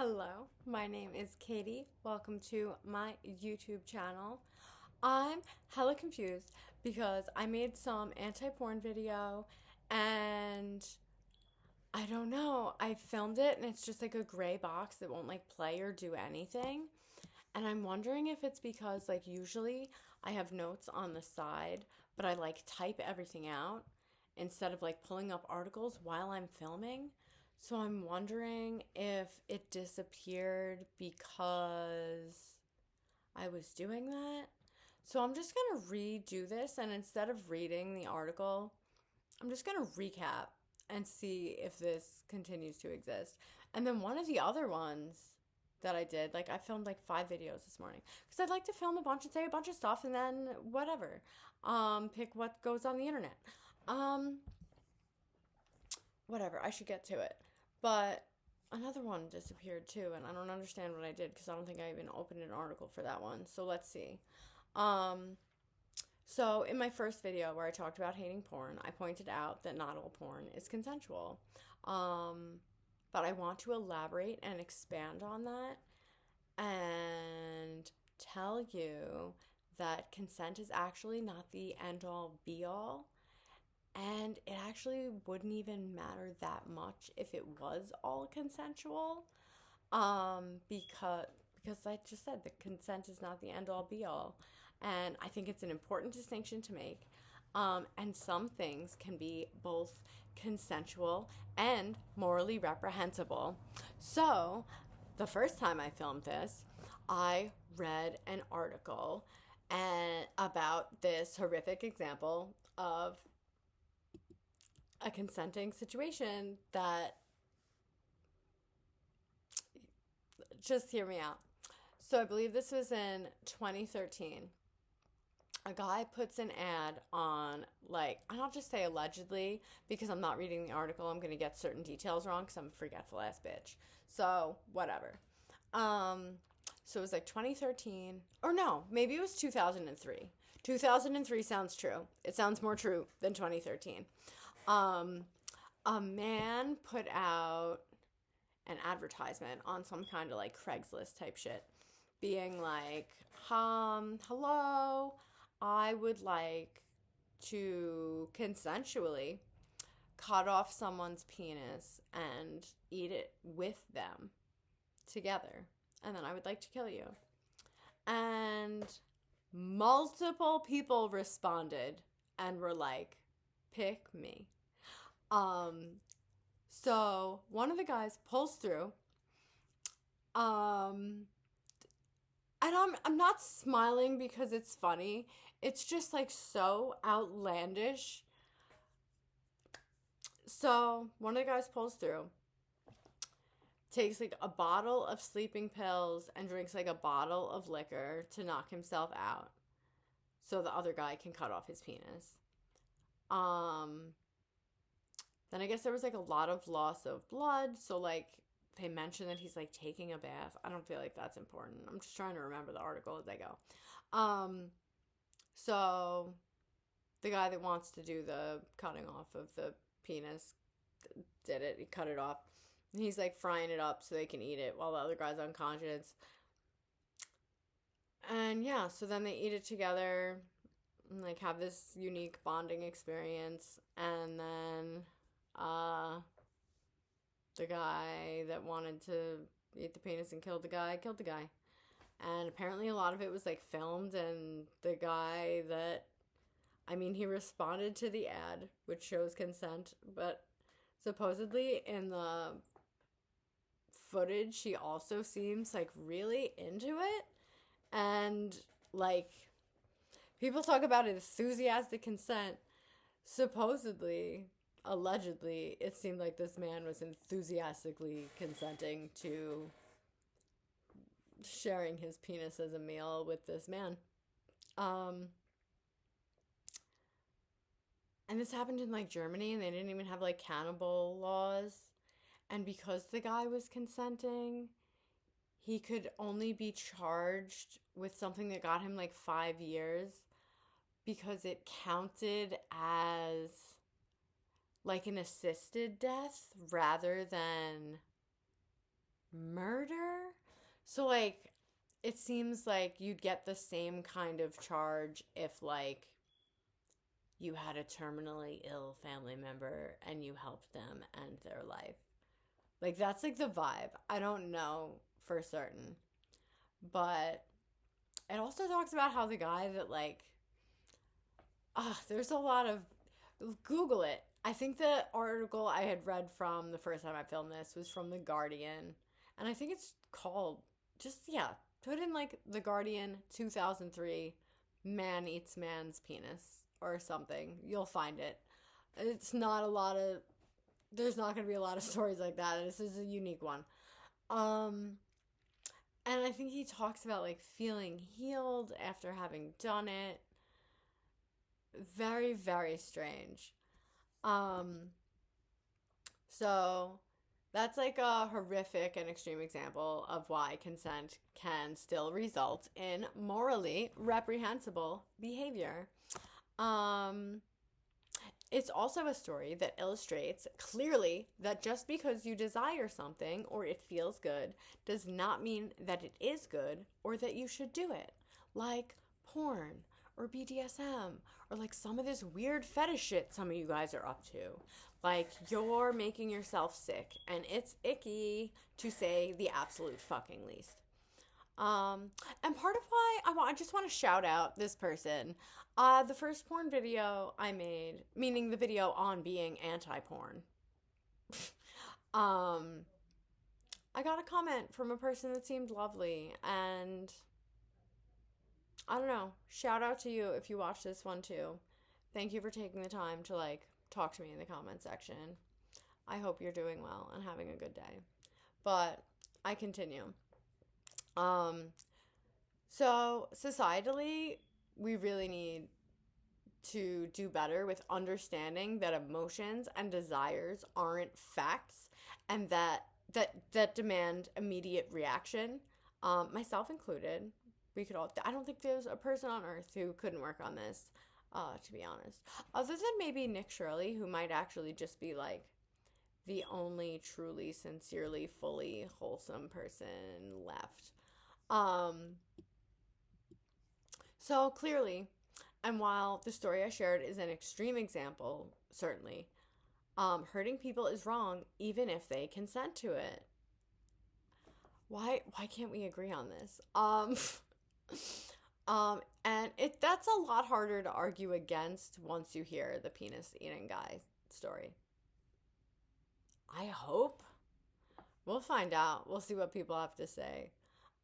Hello, my name is Katie. Welcome to my YouTube channel. I'm hella confused because I made some anti-porn video and I don't know. I filmed it and it's just like a gray box that won't like play or do anything. And I'm wondering if it's because like usually I have notes on the side, but I like type everything out instead of like pulling up articles while I'm filming. So I'm wondering if it disappeared because I was doing that. So I'm just going to redo this, and instead of reading the article, I'm just going to recap and see if this continues to exist. And then one of the other ones that I did, like I filmed like 5 videos this morning because I'd like to film a bunch and say a bunch of stuff and then whatever. Pick what goes on the internet. Um, Whatever, I should get to it. But another one disappeared too, and I don't understand what I did because I don't think I even opened an article for that one. So let's see. Um, so in my first video where I talked about hating porn, I pointed out that not all porn is consensual. Um, but I want to elaborate and expand on that and tell you that consent is actually not the end all be all. And it actually wouldn't even matter that much if it was all consensual. Because I just said that consent is not the end all be all. And I think it's an important distinction to make. And some things can be both consensual and morally reprehensible. So, the first time I filmed this, I read an article about this horrific example of a consenting situation that, just hear me out. So I believe this was in 2013. A guy puts an ad on, like, and I'll just say allegedly because I'm not reading the article. I'm going to get certain details wrong because I'm a forgetful ass bitch. So, whatever. Um, so it was like 2013, or no, maybe it was 2003. 2003 sounds true. It sounds more true than 2013. Um, a man put out an advertisement on some kind of like Craigslist type shit, being like, hello, I would like to consensually cut off someone's penis and eat it with them together. And then I would like to kill you. And multiple people responded and were like, pick me. So one of the guys pulls through. And I'm not smiling because it's funny. It's just like so outlandish. So one of the guys pulls through, takes like a bottle of sleeping pills and drinks like a bottle of liquor to knock himself out so the other guy can cut off his penis. Then I guess there was like a lot of loss of blood. So like they mentioned that he's like taking a bath. I don't feel like that's important. I'm just trying to remember the article as I go. So the guy that wants to do the cutting off of the penis did it. He cut it off. And he's like frying it up so they can eat it while the other guy's unconscious. And yeah, so then they eat it together and like have this unique bonding experience. And then the guy that wanted to eat the penis and killed the guy killed the guy. And apparently a lot of it was like filmed, and the guy that, I mean, he responded to the ad, which shows consent, but supposedly in the footage, he also seems like really into it. And like, people talk about enthusiastic consent. Supposedly, allegedly, it seemed like this man was enthusiastically consenting to sharing his penis as a meal with this man. And this happened in like Germany, and they didn't even have like cannibal laws. And because the guy was consenting, he could only be charged with something that got him like 5 years because it counted as like an assisted death rather than Murder? So, like, it seems like you'd get the same kind of charge if, like, you had a terminally ill family member and you helped them end their life. Like, that's like the vibe. I don't know for certain. But it also talks about how the guy that, like, there's a lot of. Google it. I think the article I had read from the first time I filmed this was from The Guardian. And I think it's called, just, yeah, put in like The Guardian 2003 Man Eats Man's Penis or something. You'll find it. It's not a lot of, there's not going to be a lot of stories like that. This is a unique one. Um, and I think he talks about like feeling healed after having done it. Very, very strange. Um, so that's like a horrific and extreme example of why consent can still result in morally reprehensible behavior. Um, it's also a story that illustrates clearly that just because you desire something or it feels good does not mean that it is good or that you should do it. Like porn or BDSM or like some of this weird fetish shit some of you guys are up to. Like you're making yourself sick and it's icky to say the absolute fucking least. And part of why I just want to shout out this person. The first porn video I made, meaning the video on being anti-porn. um, I got a comment from a person that seemed lovely, and I don't know. Shout out to you if you watch this one too. Thank you for taking the time to like talk to me in the comment section. I hope you're doing well and having a good day. But I continue. Um, so societally, we really need to do better with understanding that emotions and desires aren't facts and that demand immediate reaction, myself included. We could all, I don't think there's a person on earth who couldn't work on this, to be honest, other than maybe Nick Shirley, who might actually just be like the only truly sincerely fully wholesome person left. Um so clearly, and while the story I shared is an extreme example, certainly, hurting people is wrong even if they consent to it. Why can't we agree on this? And that's a lot harder to argue against once you hear the penis eating guy story. I hope. We'll find out. We'll see what people have to say.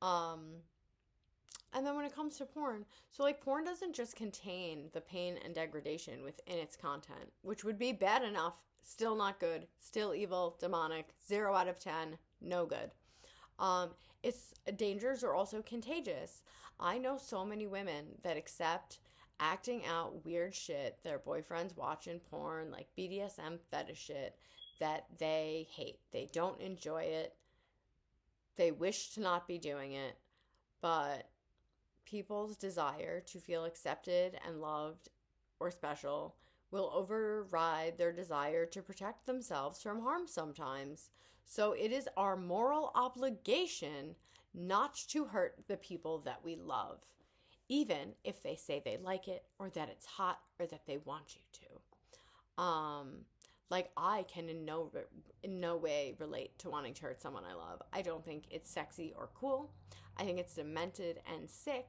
Um, And then when it comes to porn, so like porn doesn't just contain the pain and degradation within its content, which would be bad enough, still not good, still evil, demonic, 0 out of 10, no good. Its dangers are also contagious. I know so many women that accept acting out weird shit their boyfriends watching porn, like BDSM fetish shit, that they hate. They don't enjoy it. They wish to not be doing it, but people's desire to feel accepted and loved or special will override their desire to protect themselves from harm sometimes. So it is our moral obligation not to hurt the people that we love, even if they say they like it or that it's hot or that they want you to. Like I can in no way relate to wanting to hurt someone I love. I don't think it's sexy or cool. I think it's demented and sick.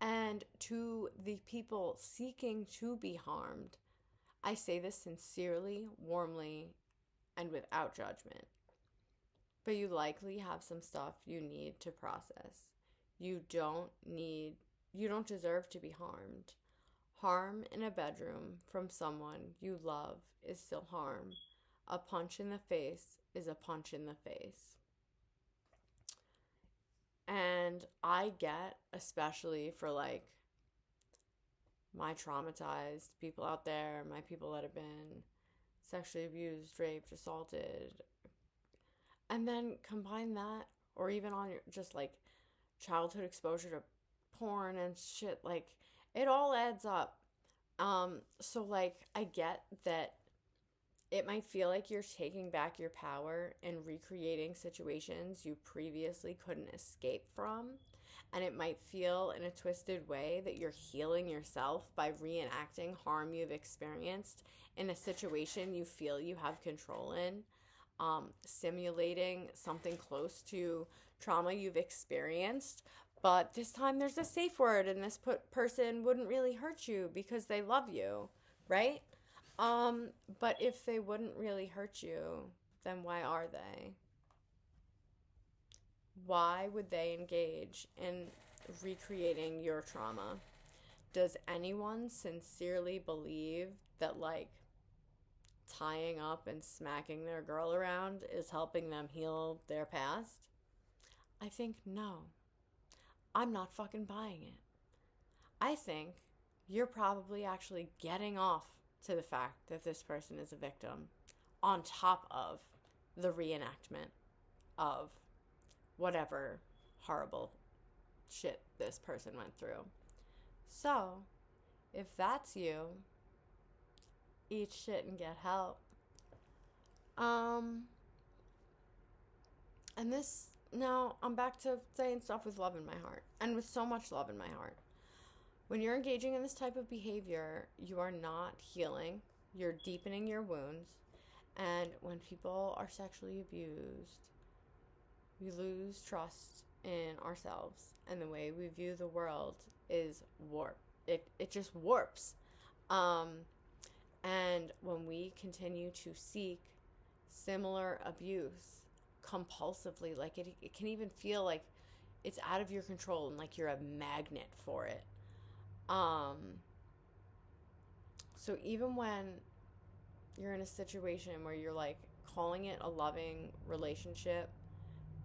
And to the people seeking to be harmed, I say this sincerely, warmly, and without judgment. But you likely have some stuff you need to process. You don't deserve to be harmed. Harm in a bedroom from someone you love is still harm. A punch in the face is a punch in the face. And I get, especially for like my traumatized people out there, my people that have been sexually abused, raped, assaulted, and then combine that, or even on your just like childhood exposure to porn and shit, like it all adds up. So like I get that It might feel like you're taking back your power and recreating situations you previously couldn't escape from. And it might feel in a twisted way that you're healing yourself by reenacting harm you've experienced in a situation you feel you have control in, simulating something close to trauma you've experienced. But this time there's a safe word, and this person wouldn't really hurt you because they love you, right? But if they wouldn't really hurt you, then why are they? Why would they engage in recreating your trauma? Does anyone sincerely believe that, like, tying up and smacking their girl around is helping them heal their past? I think no. I'm not fucking buying it. I think you're probably actually getting off to the fact that this person is a victim on top of the reenactment of whatever horrible shit this person went through. So, if that's you, eat shit and get help. And this, now I'm back to saying stuff with love in my heart, and with so much love in my heart. When you're engaging in this type of behavior, you are not healing, you're deepening your wounds. And when people are sexually abused, we lose trust in ourselves, and the way we view the world is warped. It just warps. And when we continue to seek similar abuse compulsively, like it can even feel like it's out of your control and like you're a magnet for it. So even when you're in a situation where you're like calling it a loving relationship,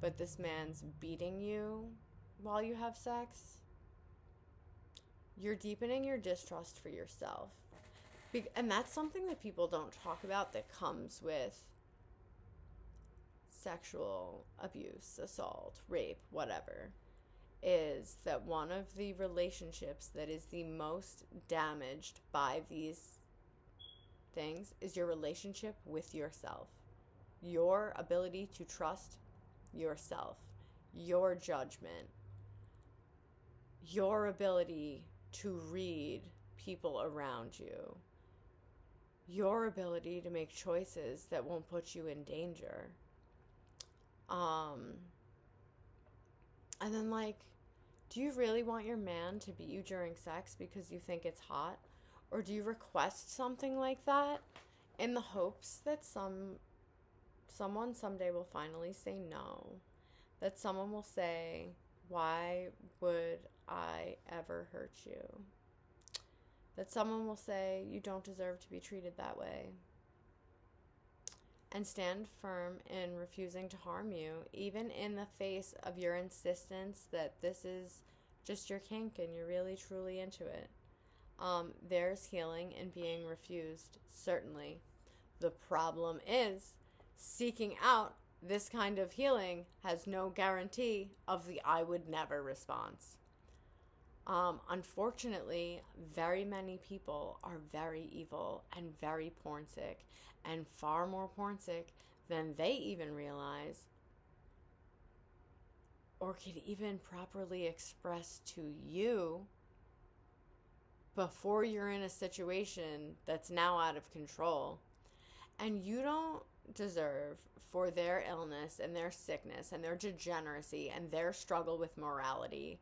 but this man's beating you while you have sex, you're deepening your distrust for yourself. And that's something that people don't talk about that comes with sexual abuse, assault, rape, whatever, is that one of the relationships that is the most damaged by these things is your relationship with yourself. Your ability to trust yourself, your judgment, your ability to read people around you, your ability to make choices that won't put you in danger. And then, like, do you really want your man to beat you during sex because you think it's hot? Or do you request something like that in the hopes that someone someday will finally say no? That someone will say, why would I ever hurt you? That someone will say, you don't deserve to be treated that way. And stand firm in refusing to harm you, even in the face of your insistence that this is just your kink and you're really truly into it. There's healing in being refused, certainly. The problem is seeking out this kind of healing has no guarantee of the I would never response. Unfortunately, very many people are very evil and very porn sick, and far more porn sick than they even realize or could even properly express to you before you're in a situation that's now out of control. And you don't deserve for their illness and their sickness and their degeneracy and their struggle with morality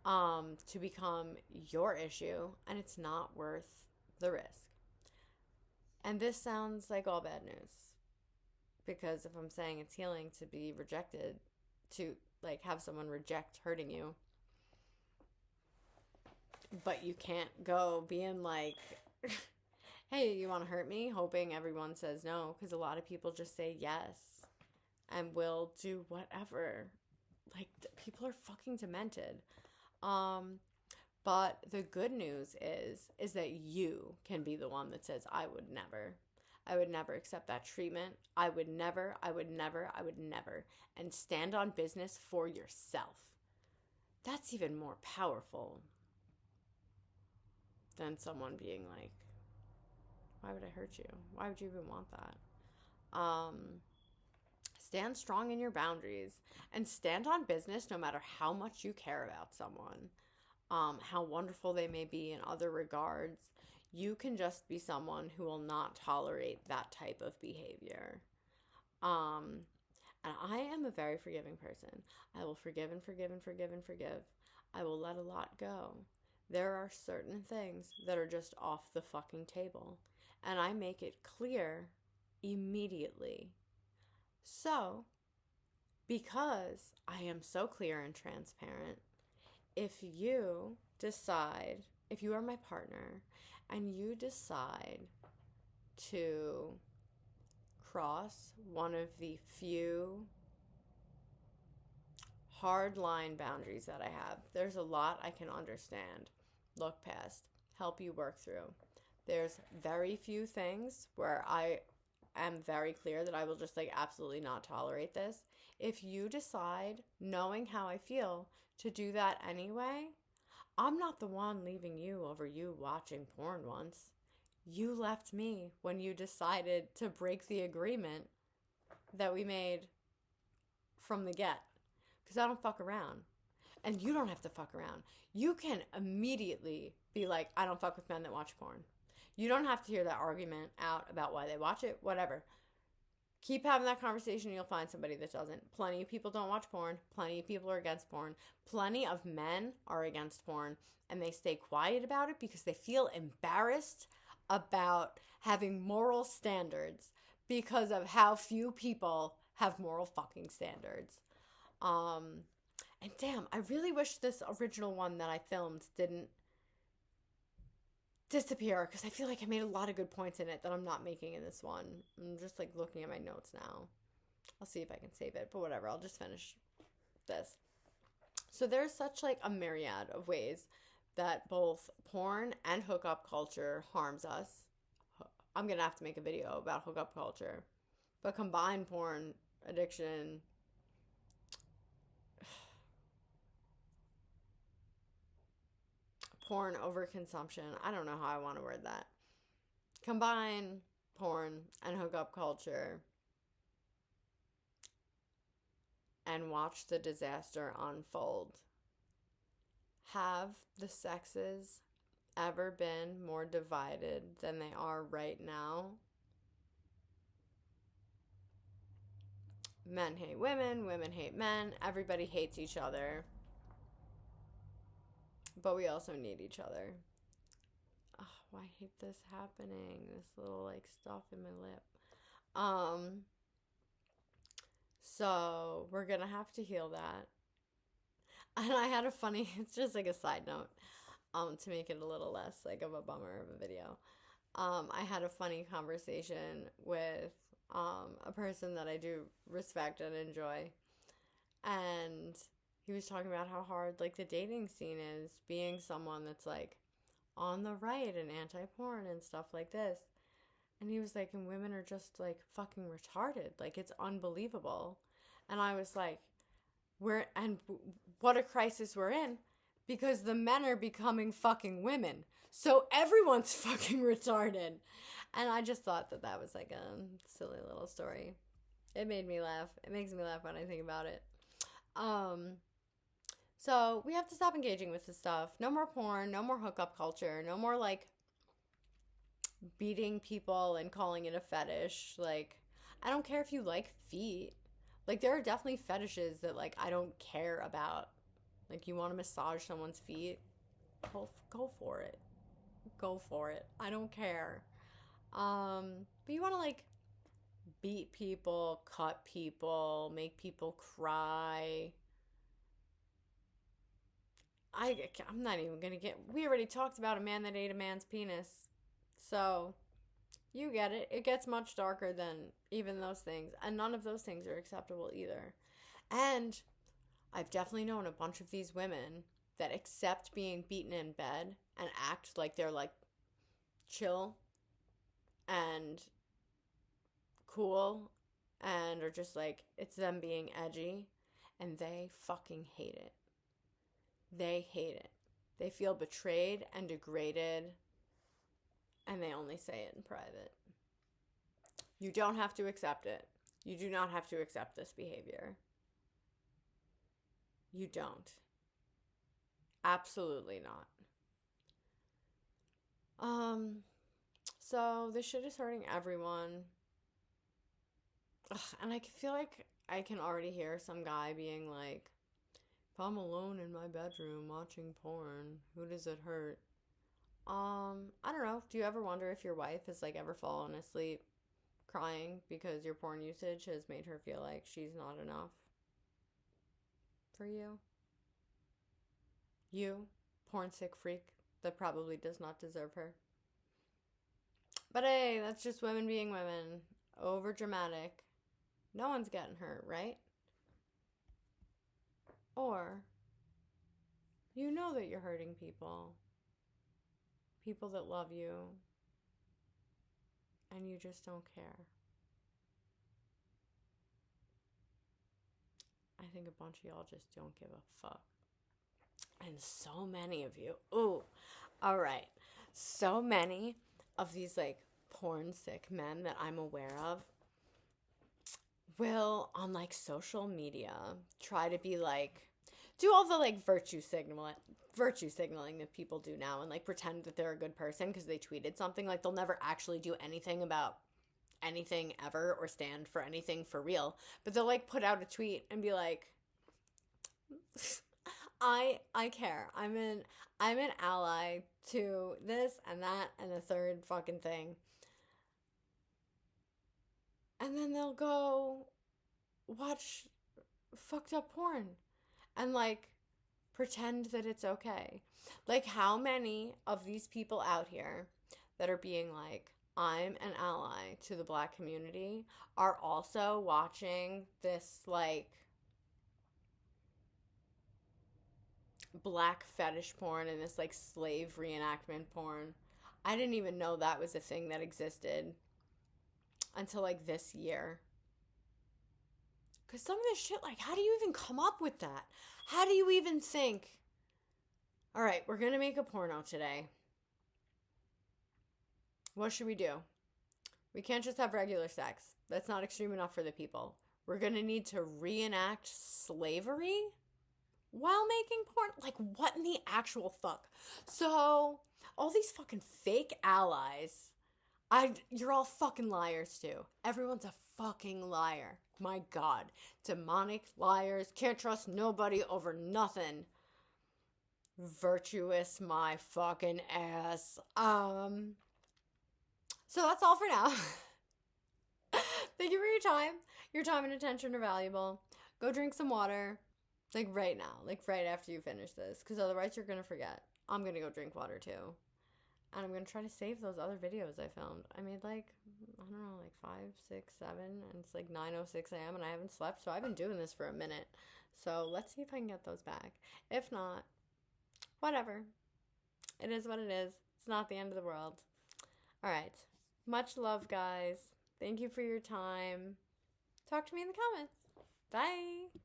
to become your issue, and it's not worth the risk. And this sounds like all bad news, because if I'm saying it's healing to be rejected, to like have someone reject hurting you, but you can't go being like, hey, you want to hurt me? Hoping everyone says no, because a lot of people just say yes and will do whatever. Like, people are fucking demented. But the good news is that you can be the one that says, I would never accept that treatment. I would never. And stand on business for yourself. That's even more powerful than someone being like, Why would I hurt you? Why would you even want that? Stand strong in your boundaries and stand on business no matter how much you care about someone, how wonderful they may be in other regards. You can just be someone who will not tolerate that type of behavior. And I am a very forgiving person. I will forgive and forgive and forgive and forgive. I will let a lot go. There are certain things that are just off the fucking table. And I make it clear immediately. So, because I am so clear and transparent, if you decide, if you are my partner, and you decide to cross one of the few hard line boundaries that I have, there's a lot I can understand, look past, help you work through. There's very few things where I am very clear that I will just like absolutely not tolerate this. If you decide, knowing how I feel, to do that anyway, I'm not the one leaving you over you watching porn once. You left me when you decided to break the agreement that we made from the get. Because I don't fuck around. And you don't have to fuck around. You can immediately be like, I don't fuck with men that watch porn. You don't have to hear that argument out about why they watch it, whatever. Keep having that conversation, you'll find somebody that doesn't. Plenty of people don't watch porn. Plenty of people are against porn. Plenty of men are against porn, and they stay quiet about it because they feel embarrassed about having moral standards because of how few people have moral fucking standards. And damn, I really wish this original one that I filmed didn't disappear, because I feel like I made a lot of good points in it that I'm not making in this one. I'm just like looking at my notes now. I'll see if I can save it, but whatever, I'll just finish this. So there's such like a myriad of ways that both porn and hookup culture harms us. I'm gonna have to make a video about hookup culture, but combined porn addiction, porn overconsumption, I don't know how I want to word that. Combine porn and hookup culture and watch the disaster unfold. Have the sexes ever been more divided than they are right now? Men hate women, women hate men, everybody hates each other. But we also need each other. Oh, why I hate this happening? This little like stuff in my lip. So we're gonna have to heal that. And I had a funny, it's just like a side note, to make it a little less like of a bummer of a video. I had a funny conversation with a person that I do respect and enjoy. And he was talking about how hard like the dating scene is, being someone that's like on the right and anti-porn and stuff like this. And he was like, and women are just like fucking retarded. Like it's unbelievable. And I was like, what a crisis we're in, because the men are becoming fucking women. So everyone's fucking retarded. And I just thought that that was like a silly little story. It made me laugh. It makes me laugh when I think about it. So we have to stop engaging with this stuff. No more porn, no more hookup culture, no more like beating people and calling it a fetish. Like, I don't care if you like feet. Like, there are definitely fetishes that like I don't care about. Like, you want to massage someone's feet? Go for it. Go for it. I don't care. But you want to like beat people, cut people, make people cry. I'm not even going to get... We already talked about a man that ate a man's penis. So, you get it. It gets much darker than even those things. And none of those things are acceptable either. And I've definitely known a bunch of these women that accept being beaten in bed and act like they're like chill and cool and are just like, it's them being edgy. And they fucking hate it. They hate it. They feel betrayed and degraded and they only say it in private. You don't have to accept it. You do not have to accept this behavior. You don't. Absolutely not. So this shit is hurting everyone. Ugh, and I feel like I can already hear some guy being like, if I'm alone in my bedroom watching porn, who does it hurt? I don't know. Do you ever wonder if your wife has like ever fallen asleep crying because your porn usage has made her feel like she's not enough for you? You, porn sick freak that probably does not deserve her. But hey, that's just women being women. Over dramatic. No one's getting hurt, right? Or you know that you're hurting people. People that love you. And you just don't care. I think a bunch of y'all just don't give a fuck. And so many of you. Ooh, all right. So many of these like porn sick men that I'm aware of will on like social media try to be like, do all the like virtue signaling that people do now and like pretend that they're a good person because they tweeted something. Like they'll never actually do anything about anything ever or stand for anything for real, but they'll like put out a tweet and be like, I care. I'm an ally to this and that and the third fucking thing. And then they'll go watch fucked up porn and like pretend that it's okay. Like how many of these people out here that are being like, I'm an ally to the black community are also watching this like black fetish porn and this like slave reenactment porn. I didn't even know that was a thing that existed until like this year. Because some of this shit, like, how do you even come up with that? How do you even think, all right, we're going to make a porno today. What should we do? We can't just have regular sex. That's not extreme enough for the people. We're going to need to reenact slavery while making porn? Like, what in the actual fuck? So, all these fucking fake allies, you're all fucking liars too. Everyone's a fucking liar. My God. Demonic liars. Can't trust nobody over nothing. Virtuous my fucking ass. So that's all for now. Thank you for your time. Your time and attention are valuable. Go drink some water. Like right now. Like right after you finish this. Because otherwise you're going to forget. I'm going to go drink water too. And I'm going to try to save those other videos I filmed. I made like, I don't know, like 5, 6, 7. And it's like 9:06 a.m. and I haven't slept. So I've been doing this for a minute. So let's see if I can get those back. If not, whatever. It is what it is. It's not the end of the world. All right. Much love, guys. Thank you for your time. Talk to me in the comments. Bye.